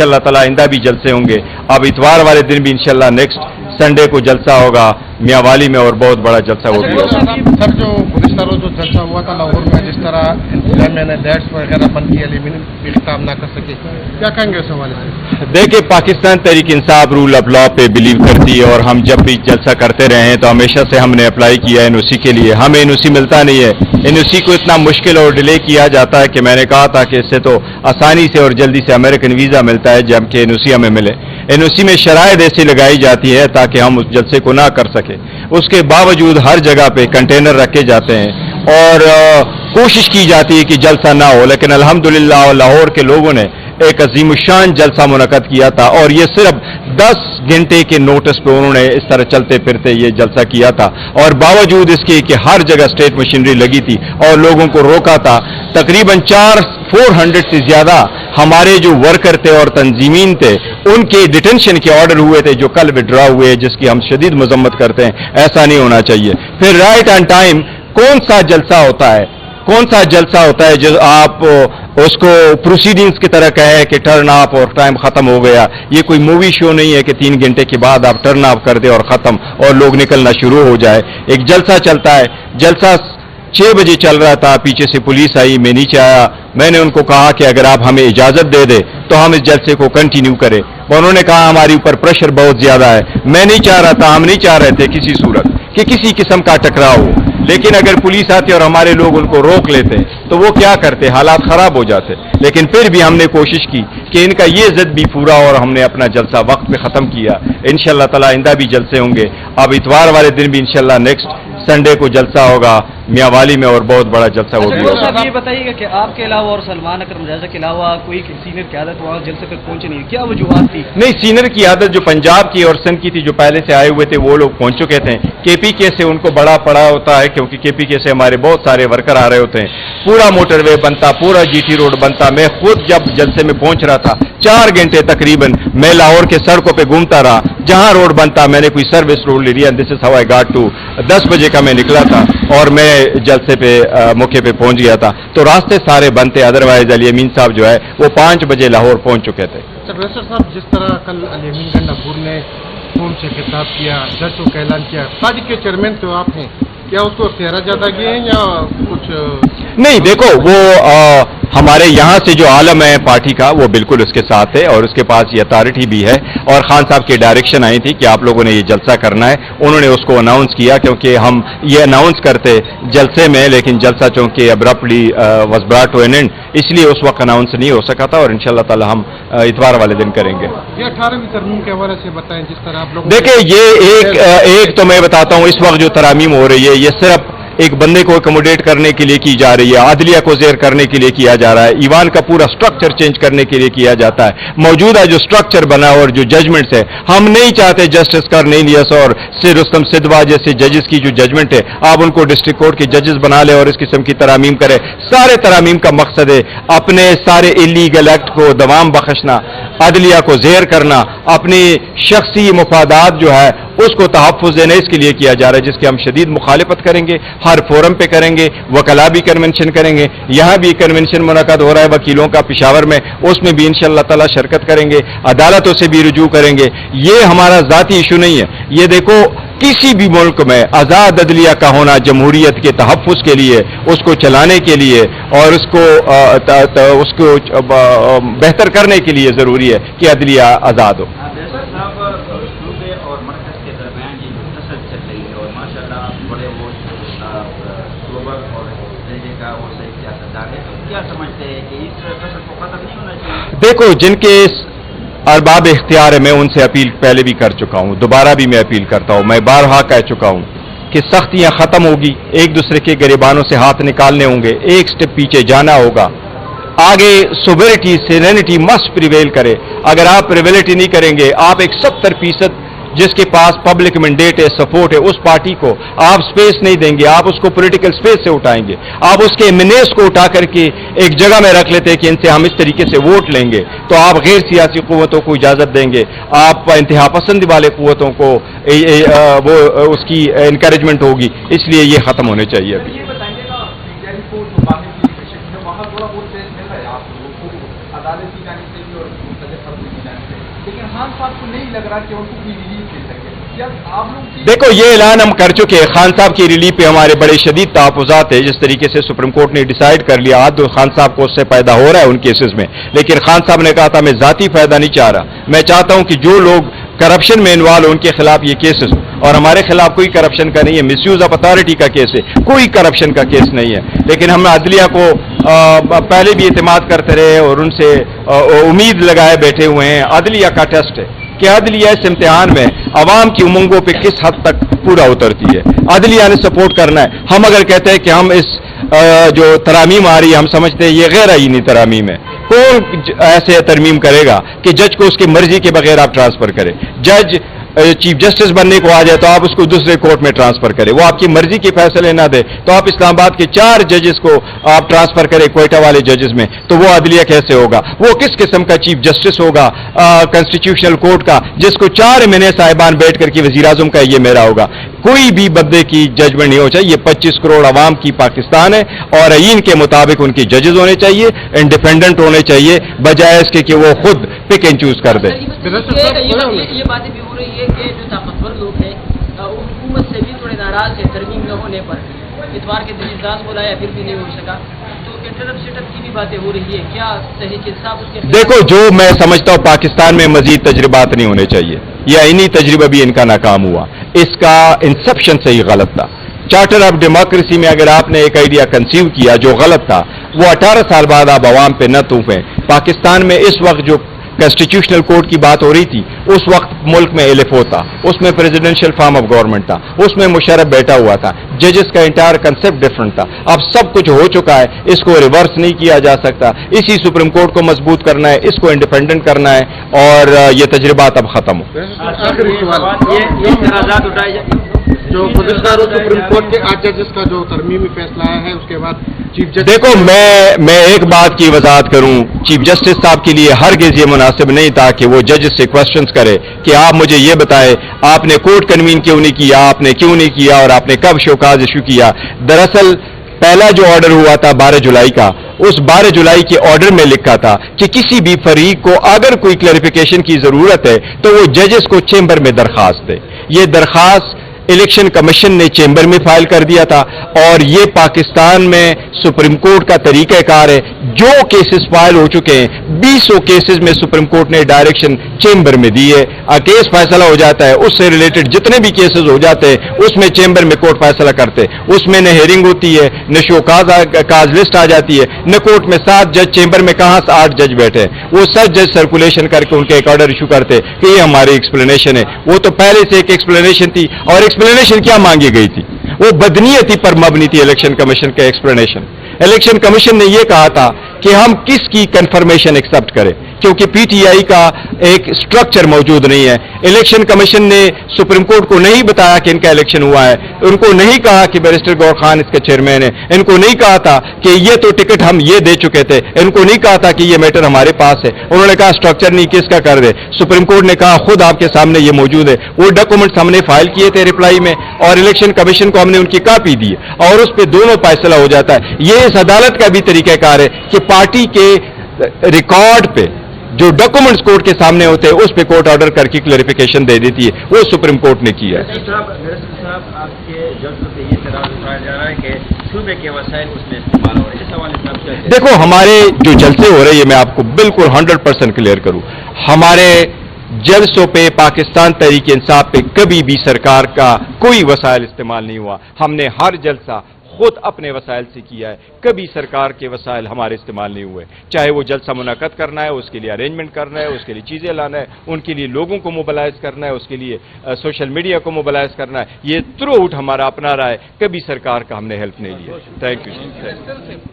इंशाल्लाह ताला आइंदा भी जलसे होंगे। अब इतवार वाले दिन भी इंशाल्लाह नेक्स्ट संडे को जलसा होगा मियांवाली में और बहुत बड़ा जलसा वो भी होगा। सर जो गुज़िश्ता रोज जो जलसा हुआ था लाहौर में, जिस तरह इंतजामिया ने लाइट्स वगैरह बंद किया लेकिन इख्तिताम ना कर सके, क्या कहेंगे इस हवाले से? देखिए, Pakistan Tehreek Insaf rule of law पे बिलीव करती है और हम जब भी जलसा करते रहे हैं तो हमेशा से हमने अप्लाई किया एनओसी के लिए। हमें एनओसी मिलता नहीं है। एनओसी को इतना मुश्किल और डिले किया जाता है कि मैंने कहा था कि इससे तो आसानी से और जल्दी से अमेरिकन वीज़ा मिलता है जबकि एनओसी हमें मिले। एनओसी में शराइत ऐसी लगाई जाती है ताकि हम उस जलसे को ना कर सके। उसके बावजूद हर जगह पे कंटेनर रखे जाते हैं और कोशिश की जाती है कि जलसा ना हो, लेकिन अल्हम्दुलिल्लाह लाहौर के लोगों ने एक अजीमुशान जलसा मुनक़द किया था और ये सिर्फ 10 घंटे के नोटिस पे उन्होंने इस तरह चलते फिरते ये जलसा किया था और बावजूद इसके कि हर जगह स्टेट मशीनरी लगी थी और लोगों को रोका था। तकरीबन 400 से ज्यादा हमारे जो वर्कर थे और तंजीमीन थे उनके डिटेंशन के ऑर्डर हुए थे जो कल विड्रॉ हुए, जिसकी हम शदीद मजम्मत करते हैं। ऐसा नहीं होना चाहिए। फिर राइट ऑन टाइम कौन सा जलसा होता है, कौन सा जलसा होता है जो आप उसको प्रोसीडिंग्स की तरह कहे कि टर्न ऑफ और टाइम खत्म हो गया। ये कोई मूवी शो नहीं है कि 3 घंटे के बाद आप टर्न ऑफ कर दे और खत्म और लोग निकलना शुरू हो जाए। एक जलसा चलता है। जलसा 6 बजे चल रहा था, पीछे से पुलिस आई, मैं नीचे आया। मैंने उनको कहा कि अगर आप हमें इजाजत दे दे तो हम इस जलसे को कंटिन्यू करें। उन्होंने कहा हमारे ऊपर प्रेशर बहुत ज्यादा है। मैं नहीं चाह रहा था, हम नहीं चाह रहे थे किसी सूरत कि किसी किस्म का टकराव हो, लेकिन अगर पुलिस आती और हमारे लोग उनको रोक लेते तो वो क्या करते, हालात खराब हो जाते। लेकिन फिर भी हमने कोशिश की कि इनका ये जिद भी पूरा और हमने अपना जलसा वक्त पे खत्म किया। इंशाल्लाह ताला आइंदा भी जलसे होंगे। अब इतवार वाले दिन भी इंशाल्लाह नेक्स्ट संडे को जलसा होगा मियांवाली में और बहुत बड़ा जलसा वो भी होगा। ये बताइएगा कि आपके अलावा और सलमान अकरम रज़ा के अलावा कोई सीनियर क़यादत वहाँ जलसे तक पहुंचे नहीं, क्या वजूहत थी? नहीं, सीनियर की आदत जो पंजाब की और सिंध की थी जो पहले से आए हुए थे वो लोग पहुंच चुके थे। केपीके से उनको बड़ा पड़ा होता है क्योंकि केपीके से हमारे बहुत सारे वर्कर आ रहे होते हैं। पूरा मोटरवे बनता, पूरा जीटी रोड बनता। मैं खुद जब जलसे में पहुंच रहा था 4 घंटे तकरीबन मैं लाहौर के सड़कों पे घूमता रहा। जहां रोड बनता मैंने कोई सर्विस रोड ले लिया। This is how I got to. 10 बजे का मैं निकला था और मैं जलसे पे मौके पे पहुंच गया था तो रास्ते सारे बंद थे। अदरवाइज अली अमीन साहब जो है वो 5 बजे लाहौर पहुंच चुके थे। रजिस्टर साहब, जिस तरह कल अली अमीन गंडापुर ने फोन से खिताब किया, जजों का ऐलान किया, साजिद के चेयरमैन तो आप हैं, क्या उसको इख्तियार ज्यादा किए हैं या कुछ? नहीं, देखो वो हमारे यहाँ से जो आलम है पार्टी का वो बिल्कुल उसके साथ है और उसके पास ये अथॉरिटी भी है और खान साहब की डायरेक्शन आई थी कि आप लोगों ने ये जलसा करना है। उन्होंने उसको अनाउंस किया क्योंकि हम ये अनाउंस करते जलसे में, लेकिन जलसा चूंकि abruptly was brought to an end, इसलिए उस वक्त अनाउंस नहीं हो सका था और इंशाल्लाह ताला हम इतवार वाले दिन करेंगे। ये 18वीं तरमीम के हवाले से बताएं जिस तरह आप लोग। देखिए, ये एक तो मैं बताता हूँ, इस वक्त जो तरामीम हो रही है ये सिर्फ एक बंदे को अकोमोडेट करने के लिए की जा रही है, आदलिया को जेर करने के लिए किया जा रहा है, ईवान का पूरा स्ट्रक्चर चेंज करने के लिए किया जाता है। मौजूदा जो स्ट्रक्चर बना और जो जजमेंट्स है, हम नहीं चाहते जस्टिस कर्नेलियस और रुस्तम सिद्धवा जैसे जजेस की जो जजमेंट है आप उनको डिस्ट्रिक्ट कोर्ट के जजेस बना ले और इस किस्म की तरामीम करे। सारे तरामीम का मकसद है अपने सारे इलीगल एक्ट को दवाम बख्शना, अदलिया को जेर करना, अपनी शख्सी मुफादात जो है उसको तहफ़्फ़ुज़ देना, इसके लिए किया जा रहा है, जिसकी हम शदीद मुखालिफत करेंगे। हर फोरम पे करेंगे, वकला भी कन्वेंशन करेंगे। यहाँ भी कन्वेंशन मुनक़द हो रहा है वकीलों का पेशावर में, उसमें भी इंशाअल्लाह ताला शिरकत करेंगे। अदालतों से भी रुजू करेंगे। ये हमारा ज़ाती इशू नहीं है। ये देखो, किसी भी मुल्क में आज़ाद अदलिया का होना जमहूरियत के तहफ़्फ़ुज़ के लिए, उसको चलाने के लिए और उसको बेहतर करने के लिए ज़रूरी है कि अदलिया आज़ाद हो। देखो, जिनके अरबाब इख्तियार है मैं उनसे अपील पहले भी कर चुका हूं, दोबारा भी मैं अपील करता हूं। मैं बारहा कह चुका हूं कि सख्तियां खत्म होगी, एक दूसरे के गिरबानों से हाथ निकालने होंगे, एक स्टेप पीछे जाना होगा। आगे सोवेरिटी सेरेनिटी मस्ट प्रिवेल करे। अगर आप प्रिवेलिटी नहीं करेंगे, आप एक 70% जिसके पास पब्लिक मैंडेट है, सपोर्ट है, उस पार्टी को आप स्पेस नहीं देंगे, आप उसको पॉलिटिकल स्पेस से उठाएंगे, आप उसके एमिनेस को उठा करके एक जगह में रख लेते हैं कि इनसे हम इस तरीके से वोट लेंगे, तो आप गैर सियासी कुव्वतों को इजाजत देंगे, आप इंतहा पसंद वाले कुव्वतों को वो उसकी इनकरेजमेंट होगी। इसलिए ये खत्म होने चाहिए। अभी لیکن خان صاحب کو نہیں لگ رہا کہ ان کو کوئی ریلیف دے سکے. کیا آپ لوگ دیکھو یہ اعلان ہم کر چکے ہیں. خان صاحب کی ریلیف پہ ہمارے بڑے شدید تحفظات ہیں. جس طریقے سے سپریم کورٹ نے ڈیسائیڈ کر لیا تو خان صاحب کو اس سے فائدہ ہو رہا ہے ان کیسز میں, لیکن خان صاحب نے کہا تھا میں ذاتی فائدہ نہیں چاہ رہا. میں چاہتا ہوں کہ جو لوگ کرپشن میں انوالو ان کے خلاف یہ کیسز, اور ہمارے خلاف کوئی کرپشن کا نہیں ہے, مس یوز آف اتھارٹی کا کیس ہے, کوئی کرپشن کا کیس نہیں ہے. لیکن ہم عدلیہ کو پہلے بھی اعتماد کرتے رہے اور ان سے امید لگائے بیٹھے ہوئے ہیں. عدلیہ کا ٹیسٹ ہے کہ عدلیہ اس امتحان میں عوام کی امنگوں پہ کس حد تک پورا اترتی ہے. عدلیہ نے سپورٹ کرنا ہے. ہم اگر کہتے ہیں کہ ہم اس جو ترامیم آ رہی ہے ہم سمجھتے ہیں یہ غیر آئینی ترامیم ہے. کون ایسے ترمیم کرے گا کہ جج کو اس کی مرضی کے بغیر آپ ٹرانسفر کرے؟ جج چیف جسٹس بننے کو آ جائے تو آپ اس کو دوسرے کورٹ میں ٹرانسفر کرے, وہ آپ کی مرضی کے فیصلے نہ دے تو آپ اسلام آباد کے 4 ججز کو آپ ٹرانسفر کرے کوئٹہ والے ججز میں, تو وہ عدلیہ کیسے ہوگا؟ وہ کس قسم کا چیف جسٹس ہوگا کنسٹیٹیوشنل کورٹ کا جس کو 4 مہینے صاحبان بیٹھ کر کے وزیر اعظم کا یہ میرا ہوگا؟ کوئی بھی بندے کی ججمنٹ نہیں ہو چاہیے. 25 کروڑ عوام کی پاکستان ہے اور آئین کے مطابق ان کی ججز ہونے چائیے, انڈیپینڈنٹ ہونے چاہیے, بجائے اس کے کہ وہ خود پک اینڈ چوز کر دے. یہ باتیں بھی ہو رہی ہے کہ جو طاقتور لوگ ہیں وہ حکومت سے بھی تھوڑے ناراض ہیں ترمیم نہ ہونے پر. اتوار کے دن اجلاس بلایا پھر بھی نہیں ہو سکا, تو انٹرپ سیٹ اپ کی بھی باتیں ہو رہی ہے. کیا تحریک انصاف اس کے دیکھو جو میں سمجھتا ہوں پاکستان میں مزید تجربات نہیں ہونے چاہیے. یہ آئینی تجربہ بھی ان کا ناکام ہوا, اس کا انسپشن سے ہی غلط تھا. چارٹر آف ڈیموکریسی میں اگر آپ نے ایک آئیڈیا کنسیو کیا جو غلط تھا, وہ 18 سال بعد آپ عوام پہ نہ تھوپیں. پاکستان میں اس وقت جو کانسٹیٹیوشنل کورٹ کی بات ہو رہی تھی اس وقت ملک میں LFO تھا, اس میں پریزیڈنشل فارم آف گورنمنٹ تھا, اس میں مشرف بیٹھا ہوا تھا, ججز کا انٹائر کنسپٹ ڈفرنٹ تھا. اب سب کچھ ہو چکا ہے, اس کو ریورس نہیں کیا جا سکتا. اسی سپریم کورٹ کو مضبوط کرنا ہے, اس کو انڈیپینڈنٹ کرنا ہے, اور یہ تجربات اب ختم ہو. آخری سوال, جو گزشتہ روز سپریم کورٹ کے 8 ججز کا جو ترمیمی فیصلہ آیا ہے اس کے بعد چیف جسٹس, دیکھو میں ایک بات کی وضاحت کروں. چیف جسٹس صاحب کے لیے ہرگز یہ مناسب نہیں تھا کہ وہ ججز سے کوشچنز کرے کہ آپ مجھے یہ بتائیں آپ نے کورٹ کنوین کیوں نہیں کیا, آپ نے کیوں نہیں کیا, اور آپ نے کب شوکاز ایشو کیا. دراصل پہلا جو آرڈر ہوا تھا 12 جولائی کا, اس 12 جولائی کے آرڈر میں لکھا تھا کہ کسی بھی فریق کو اگر کوئی کلیریفیکیشن کی ضرورت ہے تو وہ ججز کو چیمبر میں درخواست دے. یہ درخواست الیکشن کمیشن نے چیمبر میں فائل کر دیا تھا, اور یہ پاکستان میں سپریم کورٹ کا طریقہ کار ہے. جو کیسز فائل ہو چکے ہیں 200 کیسز میں سپریم کورٹ نے ڈائریکشن چیمبر میں دی ہے. کیس فیصلہ ہو جاتا ہے, اس سے ریلیٹڈ جتنے بھی کیسز ہو جاتے ہیں اس میں چیمبر میں کورٹ فیصلہ کرتے, اس میں نہ ہیئرنگ ہوتی ہے, نہ شوکاز لسٹ آ جاتی ہے, نہ کورٹ میں 7 جج, چیمبر میں کہاں 8 جج بیٹھے, وہ 7 جج سرکولیشن کر کے ان کے ایک آرڈر ایشو کرتے کہ یہ ہماری ایکسپلینیشن ہے. وہ تو پہلے سے ایک ایکسپلینیشن تھی, اور ایکسپلینیشن کیا مانگی گئی تھی؟ وہ بدنیتی پر مبنی تھی الیکشن کمیشن کا ایکسپلینیشن. الیکشن کمیشن نے یہ کہا تھا کہ ہم کس کی کنفرمیشن ایکسپٹ کریں, کیونکہ PTI کا ایک سٹرکچر موجود نہیں ہے. الیکشن کمیشن نے سپریم کورٹ کو نہیں بتایا کہ ان کا الیکشن ہوا ہے, ان کو نہیں کہا کہ بیرسٹر گور خان اس کے چیئرمین ہے, ان کو نہیں کہا تھا کہ یہ تو ٹکٹ ہم یہ دے چکے تھے, ان کو نہیں کہا تھا کہ یہ میٹر ہمارے پاس ہے. انہوں نے کہا سٹرکچر نہیں کس کا کر دے. سپریم کورٹ نے کہا خود آپ کے سامنے یہ موجود ہے, وہ ڈاکومنٹس ہم نے فائل کیے تھے ریپلائی میں, اور الیکشن کمیشن کو ہم نے ان کی کاپی دی, اور اس پہ دونوں فیصلہ ہو جاتا ہے. یہ اس عدالت کا بھی طریقہ کار ہے کہ پارٹی کے ریکارڈ پہ جو ڈاکومنٹس کورٹ کے سامنے ہوتے ہیں اس پہ کورٹ آرڈر کر کے کلیریفیکیشن دے دیتی ہے. وہ سپریم کورٹ نے کیا ہے. آپ کے جج سے یہ اعتراض اٹھایا جا رہا ہے کہ صوبے کے وسائل اس میں استعمال ہو رہے ہیں, اس حوالے سے آپ کیا کہتے ہیں؟ دیکھو ہمارے جو جلسے ہو رہے ہیں, میں آپ کو بالکل 100% کلیئر کروں, ہمارے جلسوں پہ پاکستان تحریک انصاف پہ کبھی بھی سرکار کا کوئی وسائل استعمال نہیں ہوا. ہم نے ہر جلسہ خود اپنے وسائل سے کیا ہے, کبھی سرکار کے وسائل ہمارے استعمال نہیں ہوئے. چاہے وہ جلسہ منعقد کرنا ہے, اس کے لیے ارینجمنٹ کرنا ہے, اس کے لیے چیزیں لانا ہے, ان کے لیے لوگوں کو موبلائز کرنا ہے, اس کے لیے سوشل میڈیا کو موبلائز کرنا ہے, یہ تھرو آؤٹ ہمارا اپنا رہا ہے. کبھی سرکار کا ہم نے ہیلپ نہیں لیا. Thank you.